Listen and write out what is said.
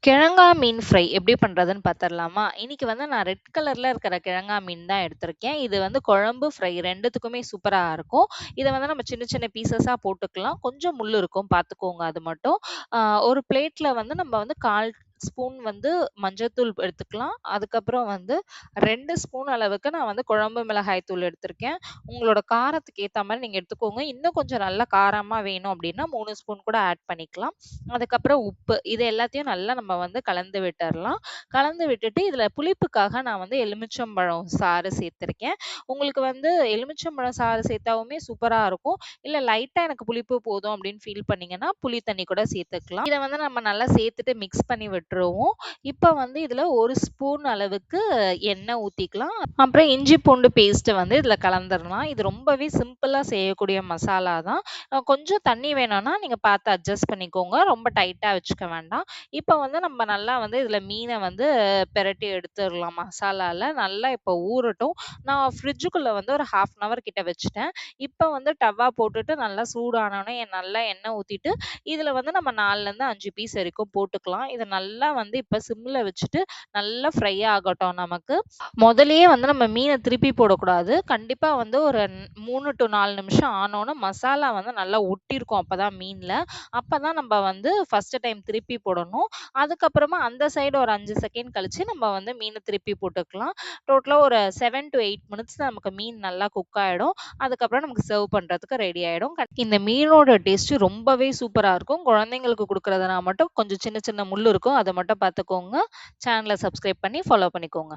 கிழங்கா மீன் fry எப்படி பண்றதுன்னு பார்த்துரலாமா? இன்னைக்கு வந்து நான் ரெட் கலர்ல இருக்கிற கிழங்கா மீன் தான் எடுத்திருக்கேன். இது வந்து குழம்பு, ஃப்ரை 2த்துக்குமே சூப்பரா இருக்கும். இத வந்து நம்ம சின்ன சின்ன பீஸஸா போட்டுக்கலாம். கொஞ்சம் முள்ளு இருக்கும் பார்த்துக்கோங்க அது மட்டும். அ ஒரு பிளேட்ல வந்து நம்ம வந்து 1/4 ஸ்பூன் வந்து மஞ்சள்தூள் எடுத்துக்கலாம். அதுக்கப்புறம் வந்து 2 ஸ்பூன் அளவுக்கு நான் வந்து குழம்பு மிளகாய் தூள் எடுத்திருக்கேன். உங்களோட காரத்துக்கு ஏத்த மாரி நீங்க எடுத்துக்கோங்க. இன்னும் கொஞ்சம் நல்லா காரமா வேணும் அப்படின்னா 3 ஸ்பூன் கூட ஆட் பண்ணிக்கலாம். அதுக்கப்புறம் உப்பு. இது எல்லாத்தையும் நல்லா நம்ம வந்து கலந்து விட்டுறலாம். கலந்து விட்டுட்டு இதில புளிப்புக்காக நான் வந்து எலுமிச்சம்பழம் சாறு சேர்த்துருக்கேன். உங்களுக்கு வந்து எலுமிச்சம்பழம் சாறு சேர்த்தாவுமே சூப்பரா இருக்கும். இல்ல லைட்டா எனக்கு புளிப்பு போதும் அப்படின்னு ஃபீல் பண்ணீங்கன்னா, புளி தண்ணி கூட சேர்த்துக்கலாம். இத வந்து நம்ம நல்லா சேர்த்துட்டு மிக்ஸ் பண்ணி விட்டுருவோம். இப்ப வந்து இதில 1 ஸ்பூன் அளவுக்கு எண்ணெய் ஊத்திக்கலாம். அப்புறம் இஞ்சி பூண்டு பேஸ்ட் வந்து இதில கலந்துரலாம். இது ரொம்பவே சிம்பிளா செய்யக்கூடிய மசாலா தான். கொஞ்சம் தண்ணி வேணும்னா நீங்க பார்த்து அட்ஜஸ்ட் பண்ணிக்கோங்க. ரொம்ப டைட்டா வச்சுக்க வேண்டாம். இப்ப வந்து நம்ம நல்லா வந்து இதில மீன வந்து பெரட்டி எடுத்துரலாம் மசாலால. நல்லா இப்ப ஊறட்டும். நான் ஃப்ரிட்ஜுக்குள்ள வந்து ஒரு 1/2 அன் ஹவர் கிட்ட வச்சுட்டேன். இப்ப வந்து டவா போட்டுட்டு நல்லா சூடானோனே நல்லா எண்ணெய் ஊத்திட்டு, இதில வந்து நம்ம 4லருந்து 5 பீஸ் வரைக்கும் போட்டுக்கலாம். இத நல்லா வந்து இப்ப சிம்ல வச்சுட்டு நல்லா ஃப்ரை ஆகட்டும் நமக்கு. முதல்லயே வந்து நம்ம மீன திருப்பி போடக்கூடாது. கண்டிப்பா வந்து ஒரு 3 டூ 4 நிமிஷம் ஆனோன மசாலா வந்து நல்லா ஒட்டியிருக்கும் அப்பதான் மீன்ல. அப்பதான் நம்ம வந்து ஃபர்ஸ்ட் டைம் திருப்பி போடணும். அதுக்கப்புறமா அந்த சைடு ஒரு 5 செகண்ட் கழிச்சு நம்ம வந்து மீன திருப்பி போட்டுக்கலாம். டோட்டலா ஒரு 7 டூ 8 மினிட்ஸ்ல நமக்கு மீன் நல்லா குக் ஆயிடும். அதுக்கப்புறம் நமக்கு சர்வ் பண்றதுக்கு ரெடி ஆயிடும். இந்த மீனோட டேஸ்ட் ரொம்பவே சூப்பரா இருக்கும். குழந்தைங்களுக்கு குடுக்குறதுனா மட்டும் கொஞ்சம் சின்ன சின்ன முள்ளு இருக்கும். அத மட்டும் பார்த்துக்கோங்க. சேனல சப்ஸ்கிரைப் பண்ணி ஃபாலோ பண்ணிக்கோங்க.